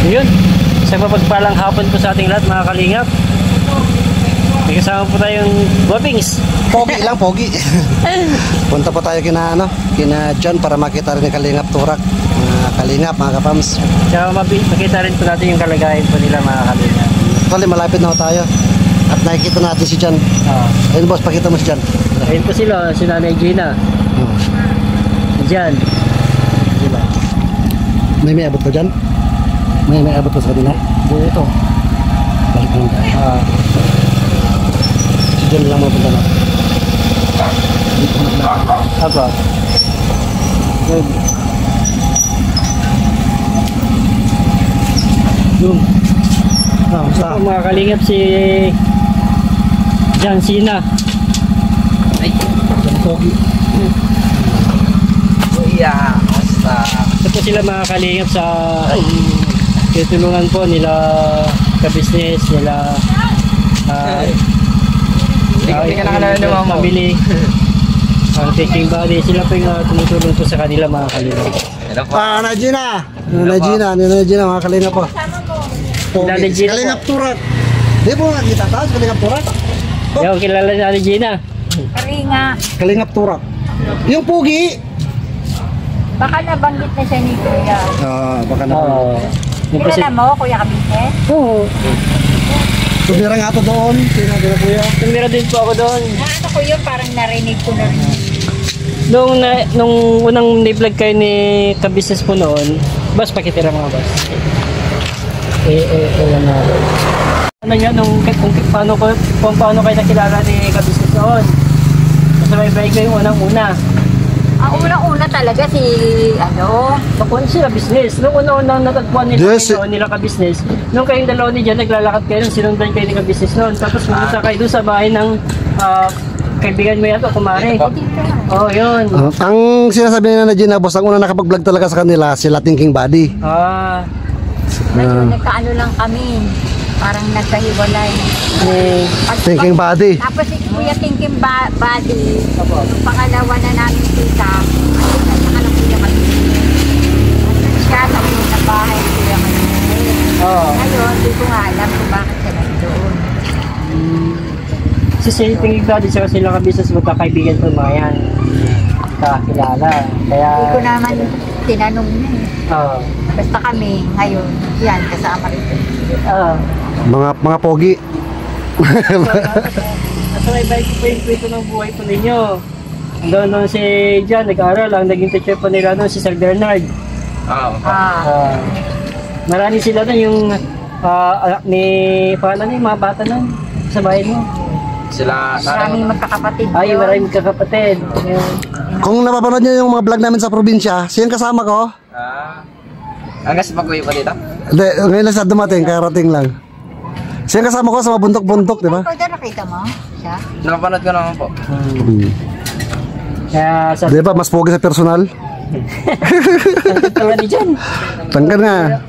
Yun, sa mapagpalang hapon po sa ating lahat mga kalingap. May kasama po tayong Guapings. Pogi lang, pogi. Punta po tayo kina John para makita rin yung Kalingap Turak. Mga kalingap, mga kapams. Tsaka makita rin po natin yung kalagayan po nila mga kalingap. Actually, malapit na tayo. At nakikita natin si John. Ayun boss, pakita mo si John. Ayun po sila, si Nanay Gina. Diyan. Sila. May abot pa dyan? May abot pa sa kanila? Ito. Balik naman tayo. Si John lang mapunta natin. Apa? Yun. Yun. Basta. Ito mga kalingap si John Cena. Ay, John Pogi. Yeah, basta. Ito po sila mga kalingap sa tutulungan po nila ka-business, nila mabili ang taking body. Sila po yung tumutulong po sa kanila mga kalingap. Najina mga kalingap po. Kalingap Turak. Di po nakita tayo Kalingap Turak? Yung kilala ni Ate Gina. Kalingap Turak. Yung Pogi. Baka nabanggit na siya ni Kuya. Baka Kilala mo, Kuya Kabite? Oo. Tumira nga ako doon. Tumira Kuya. Tumira din po ako doon. Ano ko yun, parang narinig ko na rin. Nung unang ni-vlog kayo ni ka-business po noon, boss, pakitira mga boss. Ano nyo, kung paano kayo nakilala ni ka-business noon? Masabay-bay kayo yung unang-una. Ang unang-una talaga si, Pakuan sila business. Nung una-unang natagpuan nila nila ka-business, nung kayong dalawa ni Jan, naglalakad kayo, sinundan kayo ni ka-business noon. Tapos pumunta kayo doon sa bahay ng kaibigan mo yata, kumare. Yun. Ang sinasabi nila na Gina, boss, ang una nakapag-vlog talaga sa kanila, sila Thinking Body. Nagkaano lang kami. Parang nagkahiwalay. Thinking Body. Tapos si Kuya Thinking Body, yung pangalawa na namin kita, ayun na sa Kuya Kabite. At siya sa unang bahay ni Kuya Kabite. Ngayon, hindi ko nga alam kung bakit siya nandoon. Si Thinking Body, saka sila ka-business magkakaibigan po mga yan. Kakilala. Kaya... Hindi ko naman tinanong na eh. Basta kami, ngayon, yan, kasama rin. Mga pogi. Nasabay-bay ko po yung kwento ng buhay po ninyo. Doon si Jan, nag-aaral. Ang naging teacher po nila doon, si Sir Bernard. Marami sila doon yung anak ni Paano yung mga bata doon sa bahay mo. Maraming magkakapatid. Maraming magkakapatid. Kung napapanood nyo yung mga vlog namin sa probinsya, siyang kasama ko? Hanggang sa pag-uwi pa dito? Hindi, ngayon lang sa dumating, karating lang. Siyang kasama ko sa mga bundok-bundok, di ba? Ikaw doon nakita mo siya? Napapanood ko naman po. Kaya sa... Di ba, mas pogi sa personal? Tangkad ni Jan. Tangkad nga.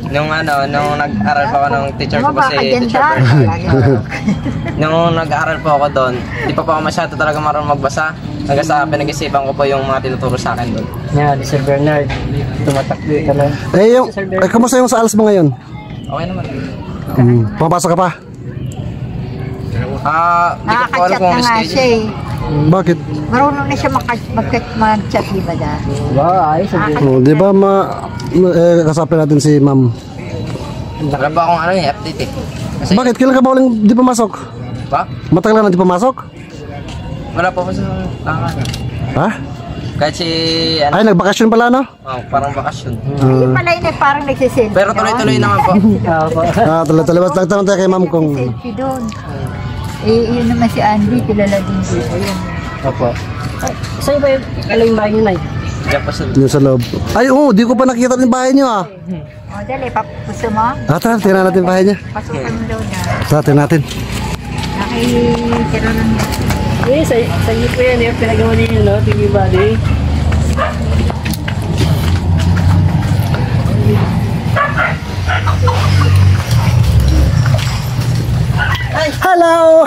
Nung nag-aral pa ako ng teacher ko pa si Teacher Bernard. Nung nag-aral po ako doon, di pa ako masyado talaga marunong magbasa. Hanggang sa pinag-isipan ko po yung mga tinuturo sa akin doon. Yan, si Sir Bernard. Tumatakbo ka lang. Kamusta yung sa alas mo ngayon? Okay naman. Pumapasok ka pa? Di ko po alam kung na nga siya eh. Bakit? Marunong na siya mag-chat, di ba da? Ayos. Di ba kasapin natin si ma'am? Wala ba akong update eh. Kasi, bakit? Kailan ka ba uling di pumasok? ba? Matagal na di pumasok? Wala po sa tangan. Ha? Kahit si... Ay, nagbakasyon pala, no? Parang bakasyon. Yung pala yun eh, parang nagsiselfie. Pero tuloy-tuloy naman po. Tuloy-tuloy. Nagtanong tayo kay ma'am kung... Nagsiselfie doon. Yun naman si Andy, kilala din dito yun. Opo. Saan ba yung aling bahay niyo, Nay? Diyan po sa... Yung sa loob. Ay, di ko pa nakikita yung bahay niyo, ah. Dali, gusto mo? Tara, tingnan natin bahay niya. Pasukan mo daw na. Tara, tingnan natin. Nakitira lang yan. Sa inyo po yan, pinagawa niyo, no? Thinking Body. Hello!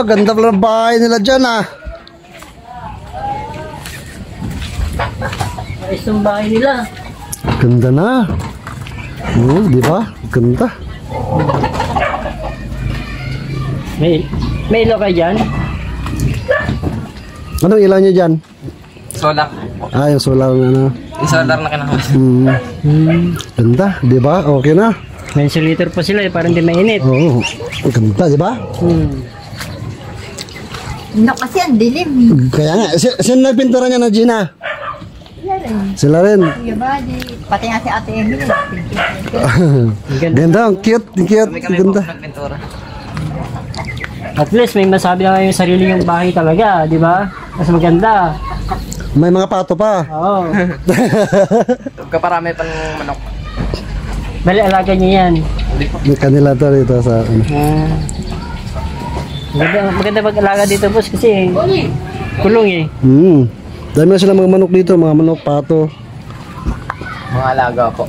Ganda pala ng bahay nila dyan, ah. Ayos yung bahay nila. Ganda na. Oo, di ba? Ganda. May ilaw kayo dyan? Anong ilaw niyo dyan? Solar. Ah, yung solar na ano. Yung solar na kinakalas. Ganda, di ba? Okay na. May insulator pa sila parang di mainit. Oo, ganda, di ba? No, kasi ang dilim. Kaya nga, sino nagpintura niya na Gina? Sila rin. Kuya Buddy. Pati nga si Ate Emily. Ganda, ang cute, ang cute, Kami ganda. po nagpintura. At least may masabi na kayo yung sarili yung bahay talaga, di ba? Mas maganda. May mga pato pa. Oo. Kaparami pang manok. Bali, alaga niyo yan. Hindi po. May kanila to rito sa ano. Maganda mag-alaga dito, boss, kasi kulong eh. Dami na sila mga manok dito, mga manok, pato. Mga alaga po.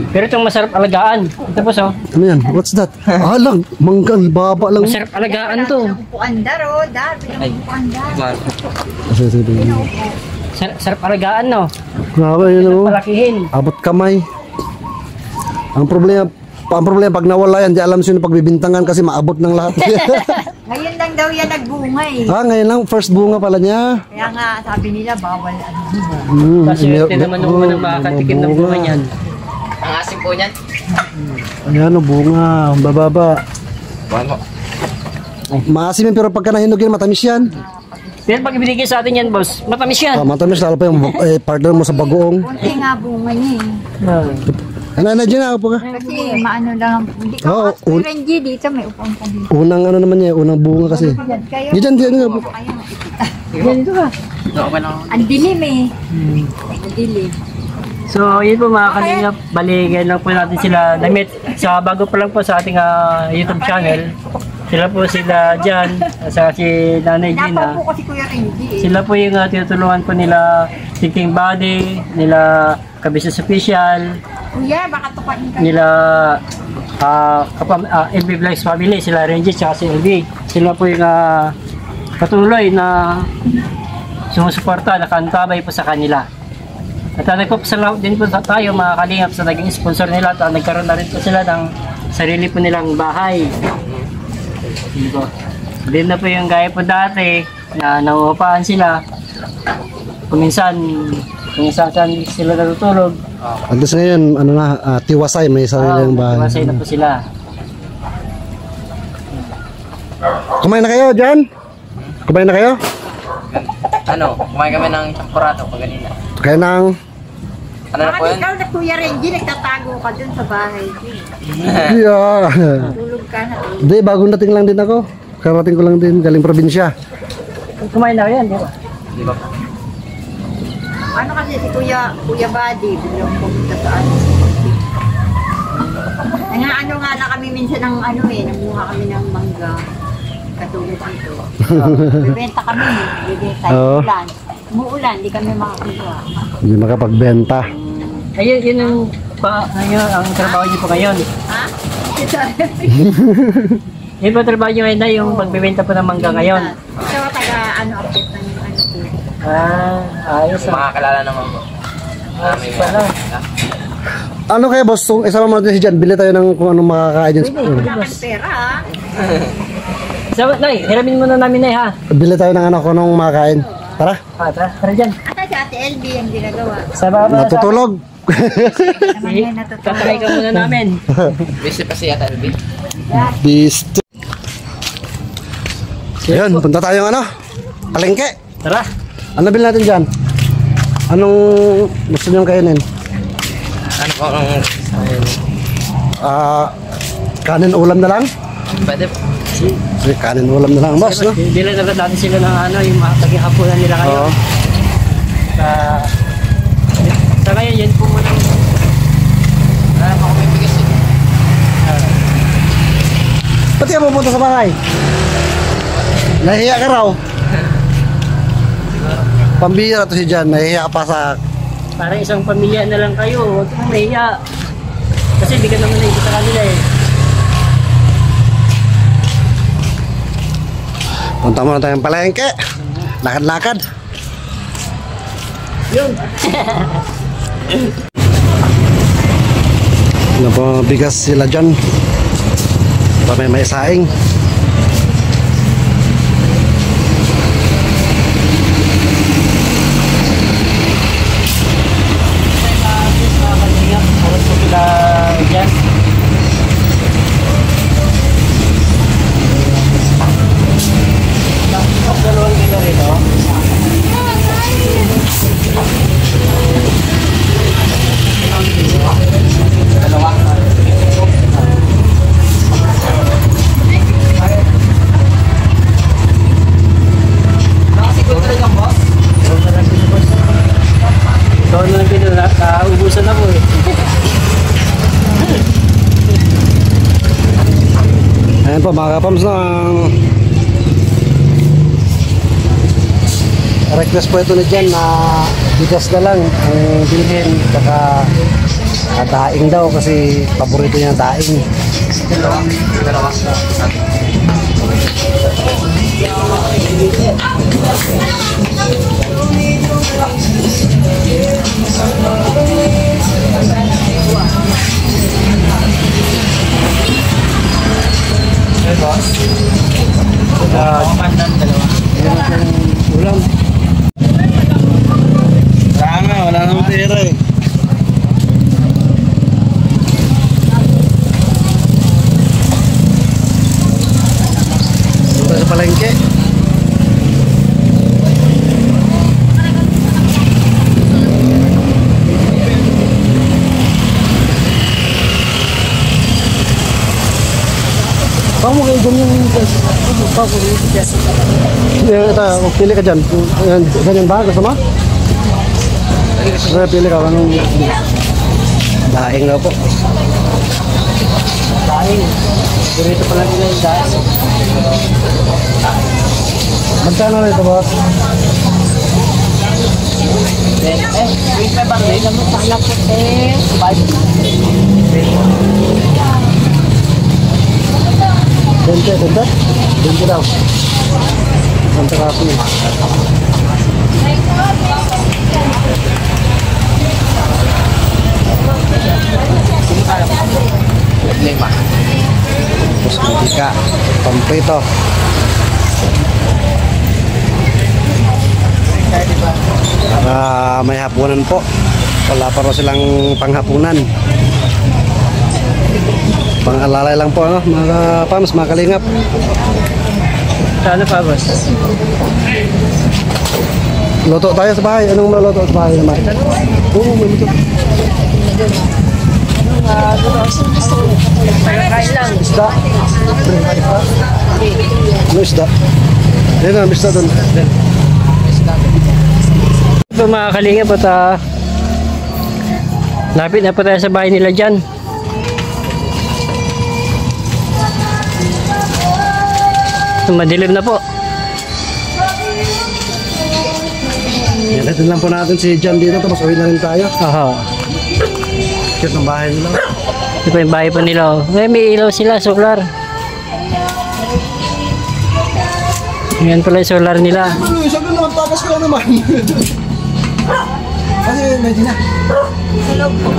Pero itong masarap alagaan. Ito, boss, oh. Ano yan? What's that? Lang, manggal, baba lang. Masarap alagaan to. Puandar, oh. Ay. Puandar. Sige. Sarap alagaan, no? Grabe yun oh. Palakihin. Abot kamay. Ang problema pag nawala yan, di alam sino pagbibintangan kasi maabot ng lahat. Ngayon lang daw yan nagbunga eh. Ngayon lang, first bunga pala niya. Kaya nga sabi nila bawal ano. Kasi ito naman nung unang makakatikim ng bunga niyan. Ang asim po niyan. Ayan o, bunga, bababa. Buwan po. Maasim yan, pero pagka nahinog yan, matamis yan. Pero pag ibinigay sa atin yan, boss, matamis yan. Matamis, lalo pa yung partner mo sa bagoong. Kunti nga bunga niya eh. Ano na dyan, upo ka. Kasi maano lang. Hindi Oo, ka Renji dito, may upuan ka dito. Unang ano naman niya, unang bunga kasi. Kayo, Diyan, nga po. kayo makikita. Dito ka. Okay lang. Ang dilim eh. Ang dilim. So, yun po mga kanina, balikan lang po natin sila damit. Sa bago pa lang po sa ating YouTube channel, sila po sila dyan, sa si Nanay Gina. Napaw po kasi Kuya Renji eh. Sila po yung tinutulungan po nila Thinking Body, nila Kabisnes Official, Kuya, baka tupain ka. nila LB Vlogs Family, sila Renji at si LB. Sila po yung patuloy na sumusuporta, nakantabay po sa kanila. At nagpapasalamat din po tayo mga kalingap sa naging sponsor nila at nagkaroon na rin po sila ng sarili po nilang bahay. Hindi na po yung gaya po dati na nauupahan sila. Kuminsan sila natutulog. At least ngayon, ano na, tiwasay, may sariling bahay. Masay na po sila. Kumain na kayo, Jan? Kumain na kayo? Ano, kumain kami ng champurado pag ganina. Kaya nang... Ano na po Baka yun? ikaw na Kuya Renji, nagtatago ka dun sa bahay. Yeah. Tulog ka na. Hindi, bagong dating lang din ako. Karating ko lang din, galing probinsya. Kumain na yan, di ba? Di ba po? Ano kasi si Kuya Buddy, biglang pumunta sa ano. Ano nga na kami minsan ng ano eh, nanguha kami ng mangga. Katulad dito. Bibenta kami, bibenta. Oo. Umuulan. Umuulan, di kami makakuha. Hindi makapagbenta. Ayun, yun ang trabaho niyo po ngayon. Ha? Yun po trabaho niyo ngayon na yung pagbibenta po ng mangga ngayon. Ito taga ano, update ng ano po. Ayos ah. Makakalala naman po. Ayos pala. Ano kaya boss, isama mo natin si Jan, bili tayo ng kung anong makakain dyan. Wala kang pera ha? So, Nay, hiramin muna namin, Nay, ha? Bili tayo ng ano, kung anong makakain. Tara, Tara dyan. Ata si Ate LB ang ginagawa. Sa baba. natutulog. Naman yan natutulog. Katry ka muna namin. Busy pa siya, Talbi. Beast. Ayun, punta tayo ano, palengke. Tara. Ano bilhin natin dyan? Anong gusto niyong kainin? Ano po ang... Kanin ulam na lang? Pwede po. Sige, kanin ulam na lang, boss, no? Dila na natin sila ng ano, yung mga taghapunan nila kayo. Oo. Sa ngayon, yun po muna. Ako may bigas yun. Pati ka pupunta sa bahay? Nahihiya ka raw? Pambira to si Jan, nahihiya pa sa... Parang isang pamilya na lang kayo. Huwag kang mahiya. Kasi di ka naman naikot sa kanila eh. Punta muna tayong palengke. Lakad-lakad. Yun. Napabigas sila dyan. Pa may saing. Naubusan na po eh. Ayan po mga kapams na request po ito na dyan na bigas na lang ang bilhin saka daing daw kasi paborito niya daing. Ulam. Wala nang pera eh. Punta sa palengke. Kamu kayak ganyan pilih ka dyan. Ganyan ba? Gusto mo? Saya pilih ka. Anong daing na po. Daing. Dito pala nila yung daing. Magkano na ito, boss? Wait pa ba? Wait naman sa anak ko eh. 20 daw. Santa Kapi. Terus ketika kompleto. May hapunan po. Wala pa rin silang panghapunan. Pangalalay lang po ano, mga pams, mga kalingap. Ano pa, boss? Luto tayo sa bahay. Anong maluto sa bahay naman? Oo, may luto. Pagkakain lang. Isda. Ano isda? Yan na, isda doon. Ito mga kalingap at lapit na po tayo sa bahay nila dyan. Madilim na po. Yan, ito lang po natin si John dito. Tapos uwi na rin tayo. Aha. Cute ng bahay nila. Ito pa yung bahay pa nila. May ilaw sila, solar. Yan pala yung solar nila. Ano, sabi naman, takas ko naman. Kasi medyo na. Sa loob po.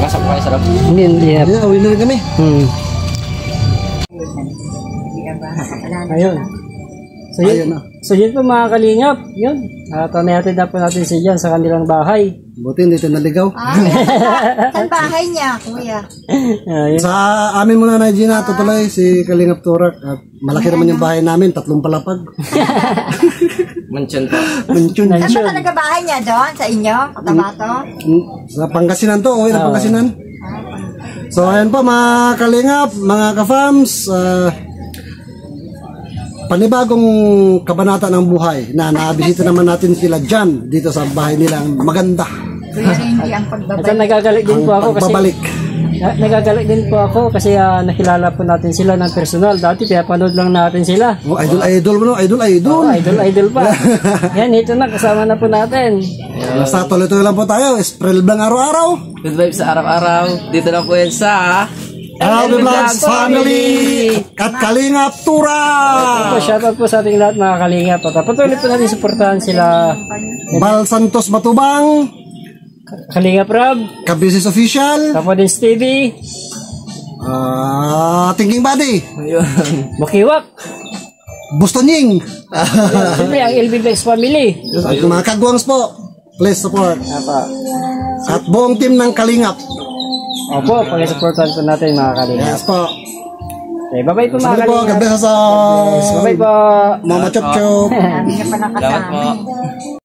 Masap kayo sa loob. Hindi. Yan, uwi na rin kami. Ayun. So yun, yun po mga kalingap. Yun. Natin na po natin si Jan sa kanilang bahay. Buti hindi ito naligaw. Saan bahay niya, kuya? Sa amin muna na Gina, tutuloy si Kalingap Turak. At malaki naman yung bahay namin, 3 palapag. Mansyon po. Mansyon. Saan ba talaga bahay niya doon? Sa inyo? Cotabato? Sa Pangasinan to, uwi na Pangasinan. So ayan po mga Kalingap, mga ka-fams, panibagong kabanata ng buhay na nabisita naman natin sila dyan dito sa bahay nilang maganda. Kuya Renji, ang At pagbabalik. nagagalit din po ako kasi Pagbabalik. nagagalit din po ako kasi nakilala po natin sila ng personal. Dati pinapanood lang natin sila. Oh, idol mo no, idol. Idol pa. Yan, ito na, kasama na po natin. Basta tuloy-tuloy lang po tayo, spread lang araw-araw. Good vibes sa araw-araw. Dito lang po yan sa LB Vlogs family at Kalingap Tura. Shoutout po sa ating lahat mga Kalingap. Patuloy po natin suportahan sila Bal Santos Batubang, Kalingap Rob, Kabisis Official, Kapadins TV, Thinking Buddy, Makiwak, Bustonying, siyempre ang LB Vlogs family. at mga kagwangs po, please support. Apa. At buong team ng Kalingap. Opo, pag-supportan po natin mga Kalingap. Yes po. Okay, bye-bye po mga Sabi po, Kalingap. God bless sa Bye-bye po. Mama Chop Chop. Dami niya pa Salamat nakasama. po.